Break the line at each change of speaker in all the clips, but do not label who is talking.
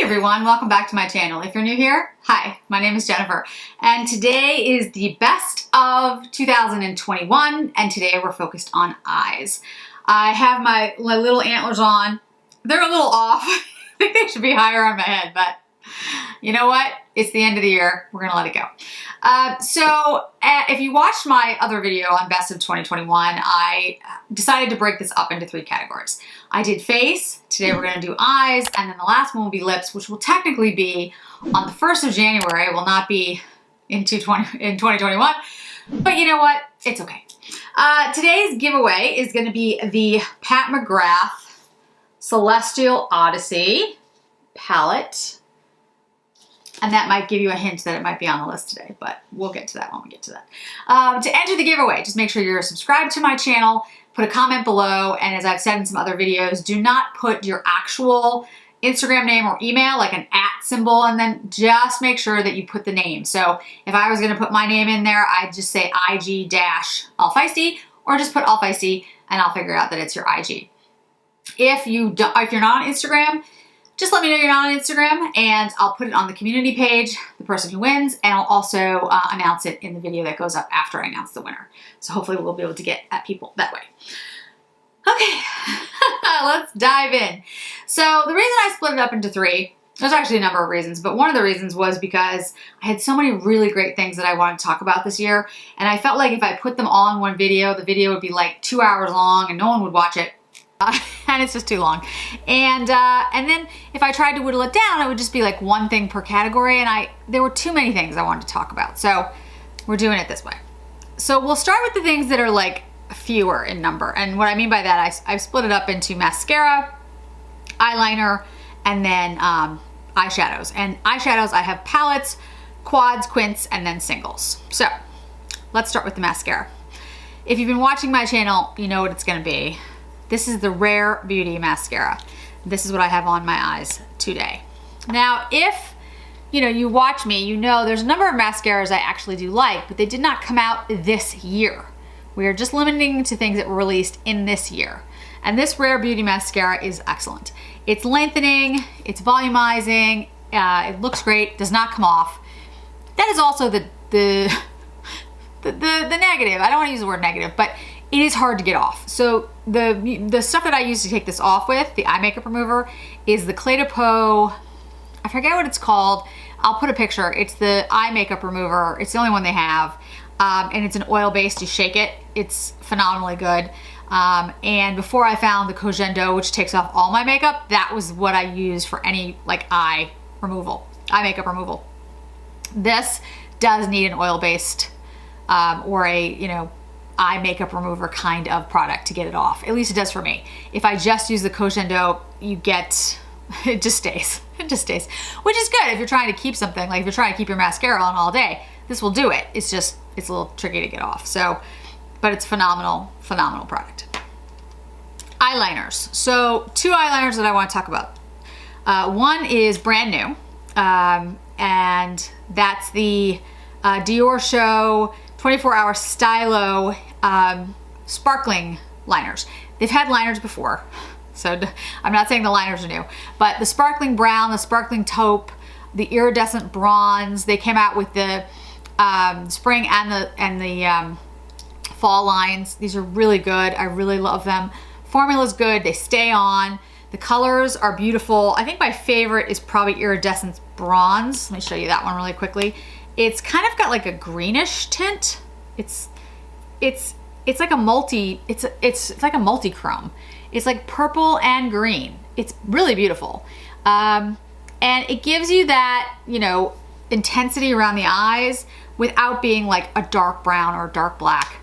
Hey everyone, welcome back to my channel. If you're new here, hi, my name is Jennifer, and today is the best of 2021, and today we're focused on eyes. I have my little antlers on. They're a little off. I think they should be higher on my head, but you know what? It's the end of the year. We're gonna let it go. If you watched my other video on best of 2021, I decided to break this up into 3 categories. I did face, today we're gonna do eyes, and then the last one will be lips, which will technically be on the 1st of January. It will not be in 2021, but you know what? It's okay. Today's giveaway is gonna be the Pat McGrath Celestial Odyssey palette. And that might give you a hint that it might be on the list today, but we'll get to that when we get to that. To enter the giveaway, just make sure you're subscribed to my channel, put a comment below, and as I've said in some other videos, do not put your actual Instagram name or email, like an @ symbol, and then just make sure that you put the name. So if I was gonna put my name in there, I'd just say IG-allfeisty, or just put allfeisty, and I'll figure out that it's your IG. If you're not on Instagram, just let me know you're not on Instagram, and I'll put it on the community page, the person who wins, and I'll also announce it in the video that goes up after I announce the winner. So hopefully we'll be able to get at people that way. Okay, let's dive in. So the reason I split it up into 3, there's actually a number of reasons, but one of the reasons was because I had so many really great things that I wanted to talk about this year, and I felt like if I put them all in one video, the video would be like 2 hours long and no one would watch it. And it's just too long. And then if I tried to whittle it down, it would just be like one thing per category, and there were too many things I wanted to talk about. So we're doing it this way. So we'll start with the things that are like fewer in number. And what I mean by that, I've split it up into mascara, eyeliner, and then eyeshadows. And eyeshadows, I have palettes, quads, quints, and then singles. So let's start with the mascara. If you've been watching my channel, you know what it's gonna be. This is the Rare Beauty mascara. This is what I have on my eyes today. Now, if you watch me, you know there's a number of mascaras I actually do like, but they did not come out this year. We are just limiting to things that were released in this year. And this Rare Beauty mascara is excellent. It's lengthening, it's volumizing, it looks great, does not come off. That is also the negative. I don't want to use the word negative, but it is hard to get off. So the stuff that I use to take this off with, the eye makeup remover, is the Clé de Peau, I forget what it's called. I'll put a picture. It's the eye makeup remover. It's the only one they have. And it's an oil based, you shake it. It's phenomenally good. And before I found the Cogendo, which takes off all my makeup, that was what I used for any like eye makeup removal. This does need an oil based or a, eye makeup remover kind of product to get it off. At least it does for me. If I just use the Cogendo, it just stays. It just stays, which is good if you're trying to keep something, like if you're trying to keep your mascara on all day, this will do it. It's a little tricky to get off. So, but it's phenomenal product. Eyeliners. So 2 eyeliners that I want to talk about. One is brand new, and that's the Dior Show 24-hour Stylo sparkling liners. They've had liners before, so I'm not saying the liners are new, but the sparkling brown, the sparkling taupe, the iridescent bronze, they came out with the spring and the fall lines. These are really good. I really love them. Formula's good. They stay on. The colors are beautiful. I think my favorite is probably iridescent bronze. Let me show you that one really quickly. It's kind of got like a greenish tint. It's like a it's like a multi-chrome. It's like purple and green. It's really beautiful. And it gives you that, intensity around the eyes without being like a dark brown or dark black.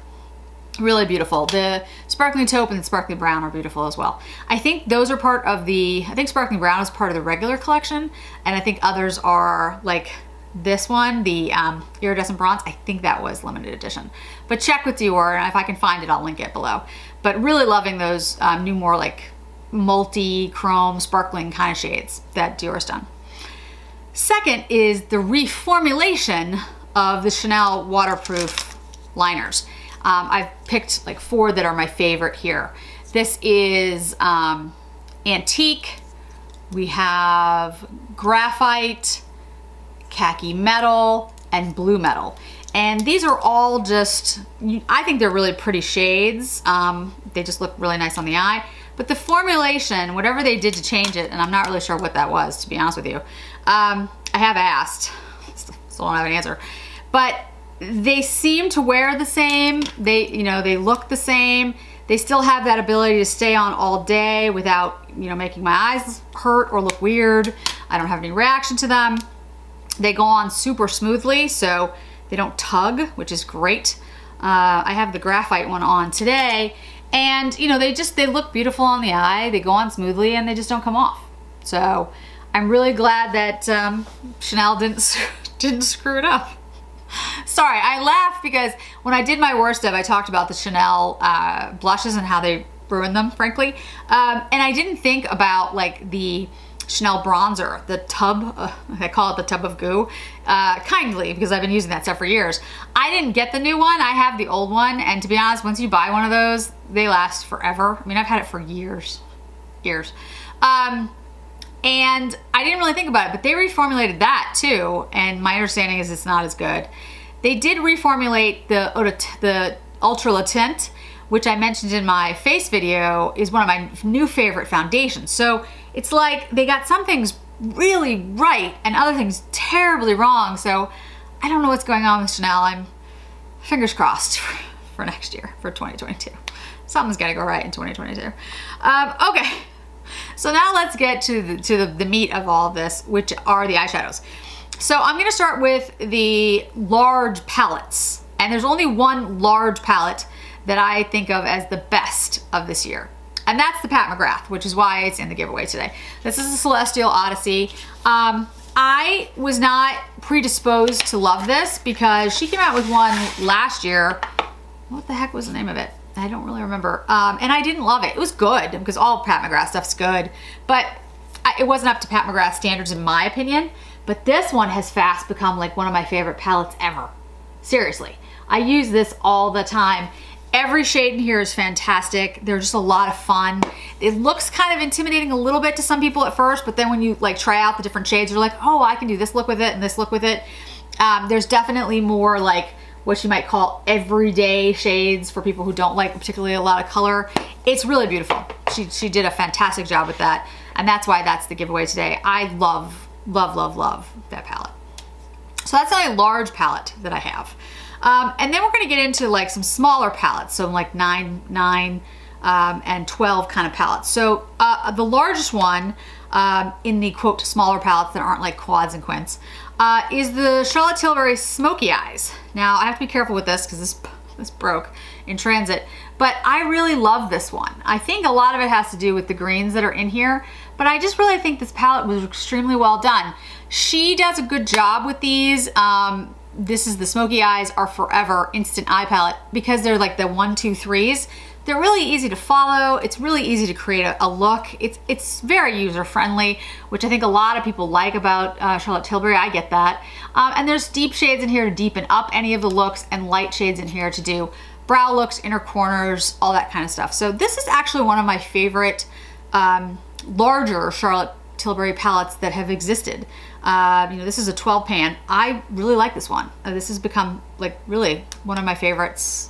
Really beautiful. The sparkling taupe and the sparkling brown are beautiful as well. I think those are part of I think sparkling brown is part of the regular collection, and I think others are like this one, the iridescent bronze. I think that was limited edition, but check with Dior, and if I can find it, I'll link it below. But really loving those new, more like multi-chrome sparkling kind of shades that Dior's done. Second is the reformulation of the Chanel waterproof liners. I've picked like 4 that are my favorite here. This is Antique. We have graphite, khaki metal, and blue metal. And these are all just, I think they're really pretty shades. They just look really nice on the eye. But the formulation, whatever they did to change it, and I'm not really sure what that was, to be honest with you. I have asked, still don't have an answer. But they seem to wear the same. They look the same. They still have that ability to stay on all day without, making my eyes hurt or look weird. I don't have any reaction to them. They go on super smoothly, so they don't tug, which is great. I have the graphite one on today, and they look beautiful on the eye. They go on smoothly, and they just don't come off. So I'm really glad that Chanel didn't screw it up. Sorry, I laugh because when I did my worst of, I talked about the Chanel blushes and how they ruined them, frankly. And I didn't think about like the Chanel bronzer, the tub, I call it the tub of goo, kindly, because I've been using that stuff for years. I didn't get the new one, I have the old one, and to be honest, once you buy one of those, they last forever. I mean, I've had it for years. And I didn't really think about it, but they reformulated that too, and my understanding is it's not as good. They did reformulate the Ultra Le Tint, which I mentioned in my face video is one of my new favorite foundations. So it's like they got some things really right and other things terribly wrong. So I don't know what's going on with Chanel. I'm fingers crossed for next year, for 2022. Something's gotta go right in 2022. Okay. So now let's get to the meat of all of this, which are the eyeshadows. So I'm gonna start with the large palettes. And there's only one large palette that I think of as the best of this year. And that's the Pat McGrath, which is why it's in the giveaway today. This is the Celestial Odyssey. I was not predisposed to love this because she came out with one last year. What the heck was the name of it? I don't really remember. And I didn't love it. It was good because all Pat McGrath stuff's good, but it wasn't up to Pat McGrath standards in my opinion. But this one has fast become like one of my favorite palettes ever. Seriously, I use this all the time. Every shade in here is fantastic. They're just a lot of fun. It looks kind of intimidating a little bit to some people at first, but then when you like try out the different shades, you're like, oh, I can do this look with it and this look with it. There's definitely more like what you might call everyday shades for people who don't like particularly a lot of color. It's really beautiful. She did a fantastic job with that, and that's why that's the giveaway today. I love that palette. So that's a large palette that I have. And then we're gonna get into like some smaller palettes, so like 9, and 12 kind of palettes. So the largest one in the quote smaller palettes that aren't like quads and quints is the Charlotte Tilbury Smoky Eyes. Now I have to be careful with this because this broke in transit, but I really love this one. I think a lot of it has to do with the greens that are in here, but I just really think this palette was extremely well done. She does a good job with these. This is the Smoky Eyes Are Forever Instant Eye Palette because they're like the 1, 2, 3s. They're really easy to follow. It's really easy to create a look. It's very user-friendly, which I think a lot of people like about Charlotte Tilbury. I get that. And there's deep shades in here to deepen up any of the looks and light shades in here to do brow looks, inner corners, all that kind of stuff. So this is actually one of my favorite larger Charlotte Tilbury palettes that have existed. This is a 12 pan. I really like this one. This has become like really one of my favorites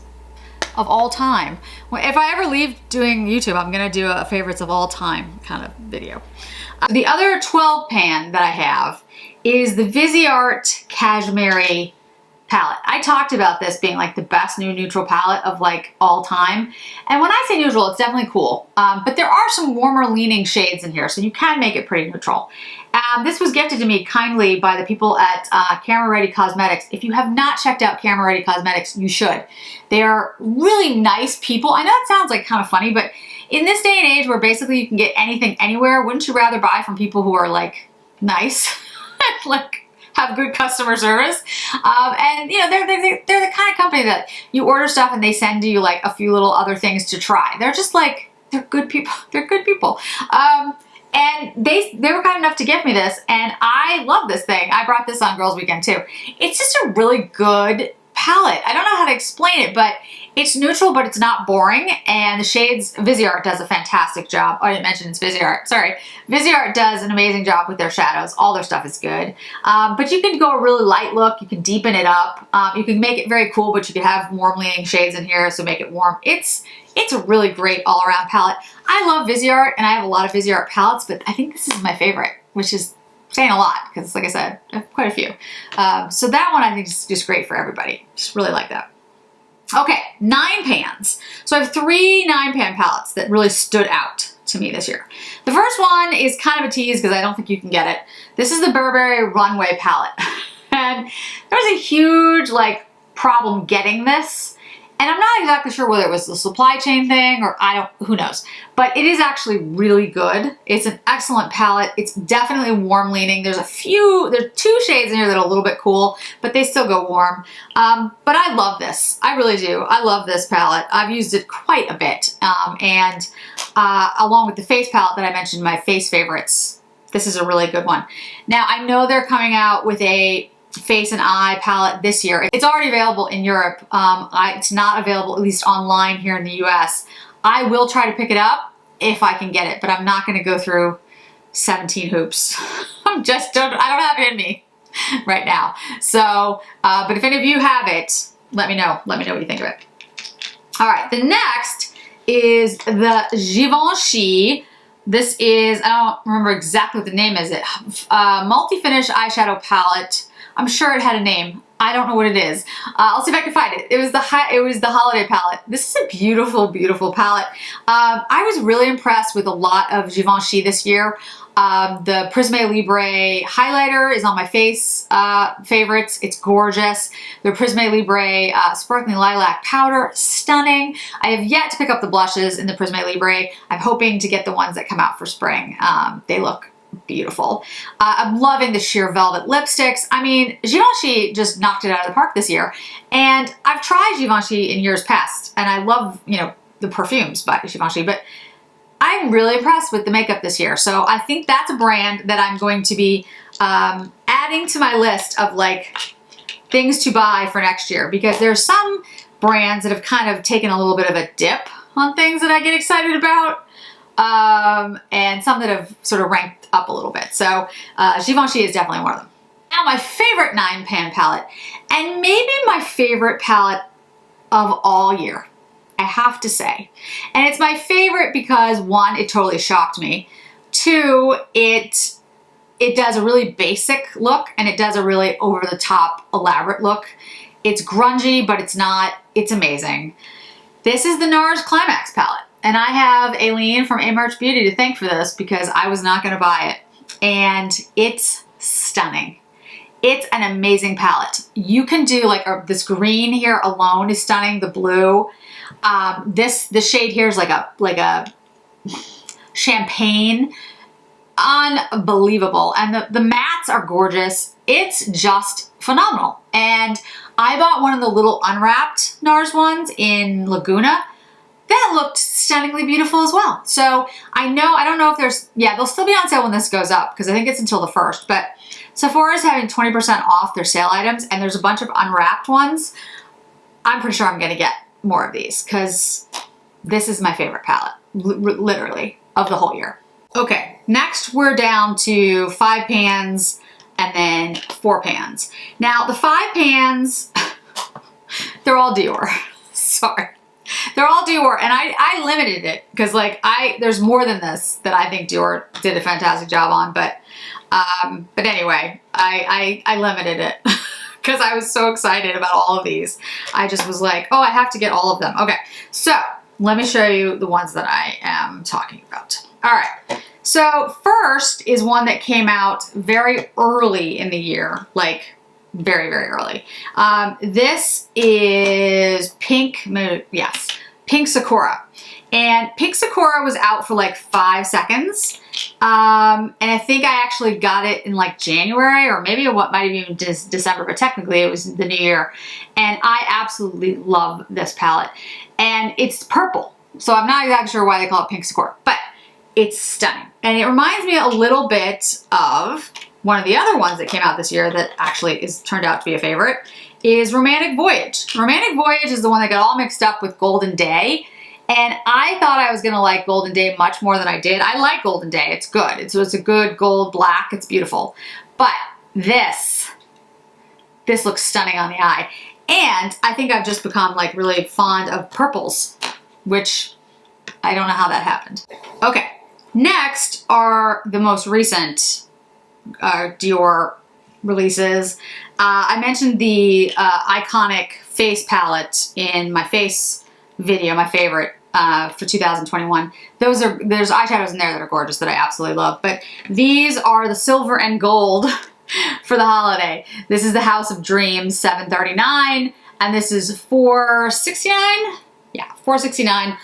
of all time. If I ever leave doing YouTube, I'm gonna do a favorites of all time kind of video. The other 12 pan that I have is the Viseart Cashmere palette. I talked about this being like the best new neutral palette of like all time. And when I say neutral, it's definitely cool. But there are some warmer leaning shades in here, so you can make it pretty neutral. This was gifted to me kindly by the people at Camera Ready Cosmetics. If you have not checked out Camera Ready Cosmetics, you should. They are really nice people. I know it sounds like kind of funny, but in this day and age where basically you can get anything anywhere, wouldn't you rather buy from people who are like nice, like have good customer service? And they're the kind of company that you order stuff and they send you like a few little other things to try. They're just like, they're good people. They're good people. And they were kind enough to gift me this, and I love this thing. I brought this on Girls Weekend too. It's just a really good palette. I don't know how to explain it, but It's neutral, but it's not boring, and the shades, Viseart does a fantastic job. Oh, I didn't mention it's Viseart, sorry. Viseart does an amazing job with their shadows. All their stuff is good. But you can go a really light look, you can deepen it up, you can make it very cool, but you can have warm leaning shades in here, so make it warm. It's a really great all-around palette. I love Viseart, and I have a lot of Viseart palettes, but I think this is my favorite, which is saying a lot, because like I said, I have quite a few. So that one I think is just great for everybody. Just really like that. Okay, 9 pans. So I have 3 9-pan palettes that really stood out to me this year. The first one is kind of a tease because I don't think you can get it. This is the Burberry Runway palette. And there was a huge problem getting this. And I'm not exactly sure whether it was the supply chain thing or who knows. But it is actually really good. It's an excellent palette. It's definitely warm leaning. There's 2 shades in here that are a little bit cool, but they still go warm. But I love this. I really do. I love this palette. I've used it quite a bit. Along with the face palette that I mentioned, my face favorites, this is a really good one. Now, I know they're coming out with a face and eye palette this year. It's already available in Europe. It's not available, at least online here in the US. I will try to pick it up if I can get it, but I'm not going to go through 17 hoops. I don't have it in me right now. So, but if any of you have it, let me know. Let me know what you think of it. All right, the next is the Givenchy. This is, I don't remember exactly what the name is. Multi-finish eyeshadow palette. I'm sure it had a name. I don't know what it is. I'll see if I can find it. It was the holiday palette. This is a beautiful, beautiful palette. I was really impressed with a lot of Givenchy this year. The Prisme Libre highlighter is on my face favorites. It's gorgeous. The Prisme Libre sparkling lilac powder, stunning. I have yet to pick up the blushes in the Prisme Libre. I'm hoping to get the ones that come out for spring. They look beautiful. I'm loving the sheer velvet lipsticks. I mean, Givenchy just knocked it out of the park this year. And I've tried Givenchy in years past, and I love, the perfumes by Givenchy, but I'm really impressed with the makeup this year. So I think that's a brand that I'm going to be adding to my list of things to buy for next year, because there's some brands that have kind of taken a little bit of a dip on things that I get excited about. And some that have sort of ranked up a little bit. So Givenchy is definitely one of them. Now my favorite 9-pan palette, and maybe my favorite palette of all year, I have to say. And it's my favorite because 1, it totally shocked me. 2, it does a really basic look, and it does a really over-the-top elaborate look. It's grungy, but it's not. It's amazing. This is the NARS Climax palette. And I have Aileen from A March Beauty to thank for this because I was not going to buy it. And it's stunning. It's an amazing palette. You can do this green here alone is stunning. The blue. The shade here is like a champagne. Unbelievable. And the mattes are gorgeous. It's just phenomenal. And I bought one of the little unwrapped NARS ones in Laguna. That looked stunningly beautiful as well. So I don't know if they'll still be on sale when this goes up because I think it's until the 1st, but Sephora is having 20% off their sale items, and there's a bunch of unwrapped ones. I'm pretty sure I'm gonna get more of these because this is my favorite palette, literally, of the whole year. Okay, next we're down to 5 pans and then 4 pans. Now the 5 pans, they're all Dior, sorry. They're all Dior, and I limited it because there's more than this that I think Dior did a fantastic job on, but anyway, I limited it because I was so excited about all of these. I just was like, oh, I have to get all of them. Okay, so let me show you the ones that I am talking about. All right, so first is one that came out very early in the year, very, very early. This is Pink Sakura. And Pink Sakura was out for 5 seconds. And I think I actually got it in January, or maybe what might have even been December, but technically it was the new year. And I absolutely love this palette. And it's purple. So I'm not exactly sure why they call it Pink Sakura, but it's stunning. And it reminds me a little bit of one of the other ones that came out this year that actually turned out to be a favorite is Romantic Voyage. Romantic Voyage is the one that got all mixed up with Golden Day. And I thought I was gonna like Golden Day much more than I did. I like Golden Day, it's good. It's a good gold black, it's beautiful. But this looks stunning on the eye. And I think I've just become like really fond of purples, which I don't know how that happened. Okay, next are the most recent Dior releases. I mentioned the iconic face palette in my face video, my favorite for 2021. There's eyeshadows in there that are gorgeous that I absolutely love, but these are the silver and gold for the holiday. This is the House of Dreams 739, and this is $469. Yeah, $469.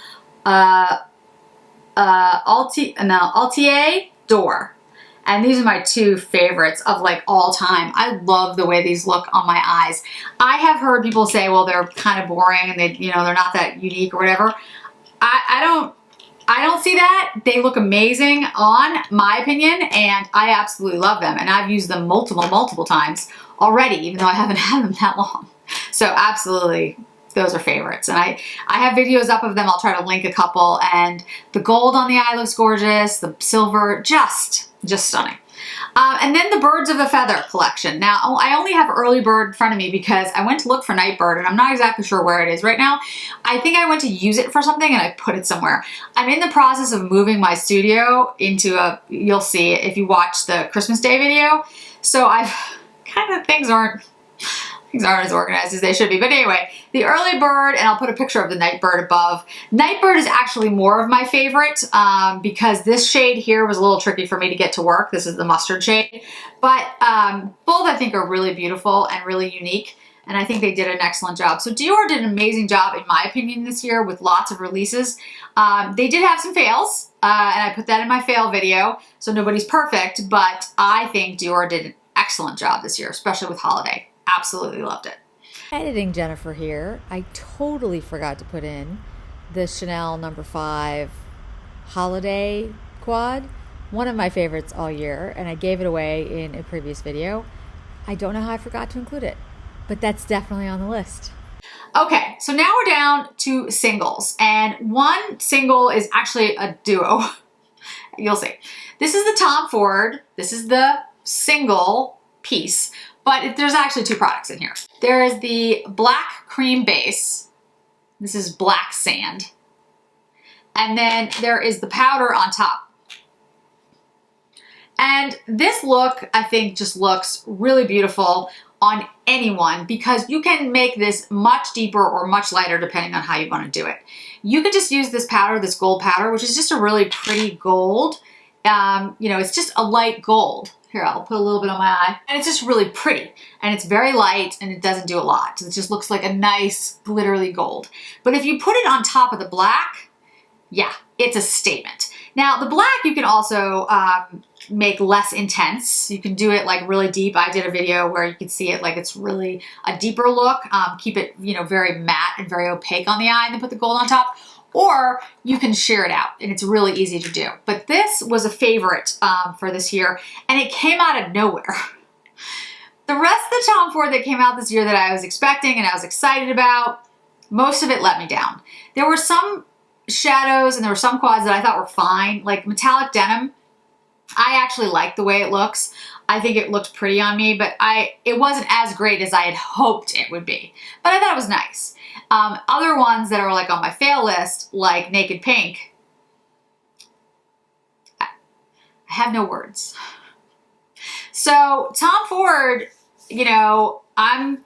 Altier Door. And these are my two favorites of like all time. I love the way these look on my eyes. I have heard people say, well, they're kind of boring and they, they're not that unique or whatever. I don't see that. They look amazing on my opinion, and I absolutely love them. And I've used them multiple times already, even though I haven't had them that long. So absolutely, those are favorites. And I have videos up of them. I'll try to link a couple. And the gold on the eye looks gorgeous. The silver, just stunning. And then the Birds of a Feather collection. Now, I only have Early Bird in front of me because I went to look for Nightbird and I'm not exactly sure where it is right now. I think I went to use it for something and I put it somewhere. I'm in the process of moving my studio into you'll see it if you watch the Christmas Day video. So things aren't as organized as they should be. But anyway, the Early Bird, and I'll put a picture of the Nightbird above. Nightbird is actually more of my favorite because this shade here was a little tricky for me to get to work. This is the mustard shade. But both I think are really beautiful and really unique. And I think they did an excellent job. So Dior did an amazing job, in my opinion, this year with lots of releases. They did have some fails, and I put that in my fail video. So nobody's perfect, but I think Dior did an excellent job this year, especially with holiday. Absolutely loved it.
Editing Jennifer here. I totally forgot to put in the Chanel No. 5 holiday quad. One of my favorites all year, and I gave it away in a previous video. I don't know how I forgot to include it, but that's definitely on the list.
Okay, so now we're down to singles, and one single is actually a duo. You'll see. This is the Tom Ford. This is the single piece. But there's actually two products in here. There is the black cream base. This is black sand. And then there is the powder on top. And this look, I think, just looks really beautiful on anyone because you can make this much deeper or much lighter depending on how you want to do it. You could just use this powder, this gold powder, which is just a really pretty gold. It's just a light gold. Here, I'll put a little bit on my eye. And it's just really pretty. And it's very light and it doesn't do a lot. It just looks like a nice glittery gold. But if you put it on top of the black, yeah, it's a statement. Now, the black you can also make less intense. You can do it like really deep. I did a video where you can see it like it's really a deeper look. Keep it, very matte and very opaque on the eye and then put the gold on top. Or you can sheer it out, and it's really easy to do. But this was a favorite for this year, and it came out of nowhere. The rest of the Tom Ford that came out this year that I was expecting and I was excited about, most of it let me down. There were some shadows and there were some quads that I thought were fine, like metallic denim. I actually like the way it looks. I think it looked pretty on me, but it wasn't as great as I had hoped it would be. But I thought it was nice. Other ones that are like on my fail list, like Naked Pink, I have no words. So Tom Ford, I'm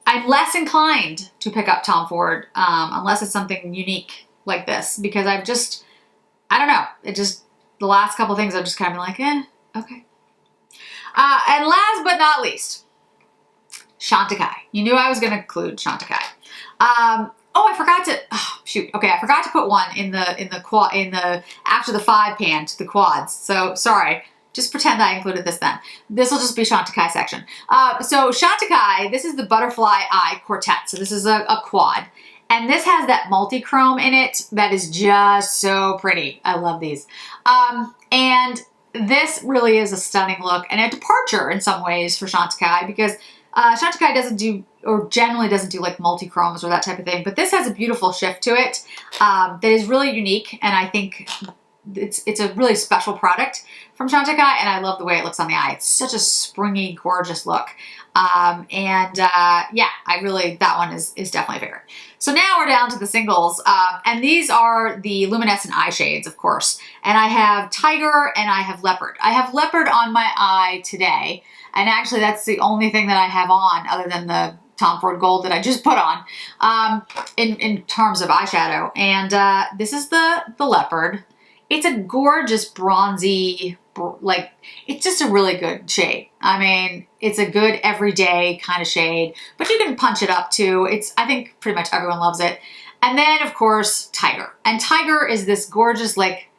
less inclined to pick up Tom Ford unless it's something unique like this because I don't know. The last couple things I've just kind of been like, okay. And last but not least, Chantecaille. You knew I was going to include Chantecaille. I forgot to put one in the after the 5 pan to the quads. So sorry. Just pretend I included this then. This will just be Chantecaille section. So Chantecaille, this is the Butterfly Eye Quartet. So this is a quad. And this has that multi-chrome in it that is just so pretty. I love these. And this really is a stunning look and a departure in some ways for Chantecaille because Chantecaille doesn't do, or generally doesn't do like multi-chromes or that type of thing, but this has a beautiful shift to it that is really unique, and I think it's a really special product from Chantecaille, and I love the way it looks on the eye. It's such a springy, gorgeous look. Yeah, that one is definitely a favorite. So now we're down to the singles, and these are the luminescent eye shades, of course. And I have Tiger and I have Leopard. I have Leopard on my eye today, and actually that's the only thing that I have on other than the Tom Ford Gold that I just put on in terms of eyeshadow. And this is the Leopard. It's a gorgeous bronzy, like, it's just a really good shade. I mean, it's a good everyday kind of shade, but you can punch it up too. I think pretty much everyone loves it. And then of course, Tiger. And Tiger is this gorgeous, like,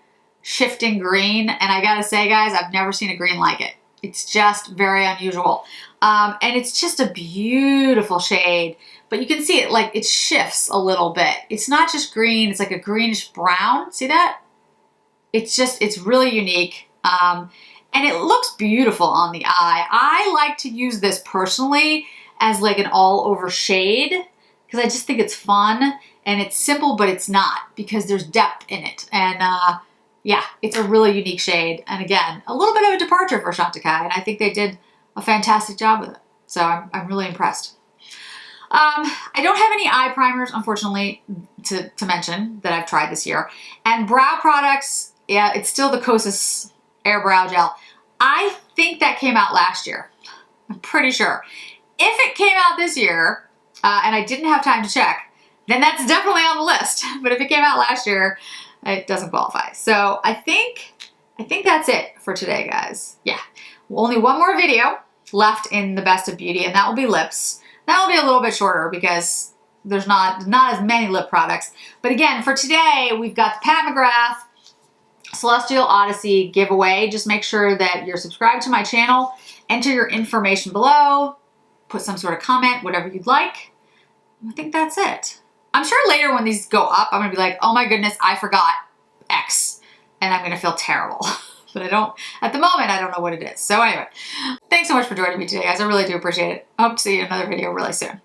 shifting green. And I gotta say, guys, I've never seen a green like it. It's just very unusual. And it's just a beautiful shade, but you can see it, like, it shifts a little bit. It's not just green, it's like a greenish brown. See that? It's really unique. And it looks beautiful on the eye. I like to use this personally as like an all over shade because I just think it's fun and it's simple, but it's not because there's depth in it. And yeah, it's a really unique shade. And again, a little bit of a departure for Chantecaille, and I think they did a fantastic job with it. So I'm really impressed. I don't have any eye primers, unfortunately, to mention that I've tried this year. And brow products, yeah, it's still the Kosas Air Brow Gel. I think that came out last year. I'm pretty sure. If it came out this year, and I didn't have time to check, then that's definitely on the list. But if it came out last year, it doesn't qualify. So I think that's it for today, guys. Yeah, only one more video left in the Best of Beauty, and that will be lips. That will be a little bit shorter because there's not as many lip products. But again, for today, we've got the Pat McGrath Celestial Odyssey giveaway. Just make sure that you're subscribed to my channel. Enter your information below. Put some sort of comment, whatever you'd like. I think that's it. I'm sure later when these go up, I'm going to be like, oh my goodness, I forgot X. And I'm going to feel terrible. But at the moment, I don't know what it is. So anyway, thanks so much for joining me today, guys. I really do appreciate it. I hope to see you in another video really soon.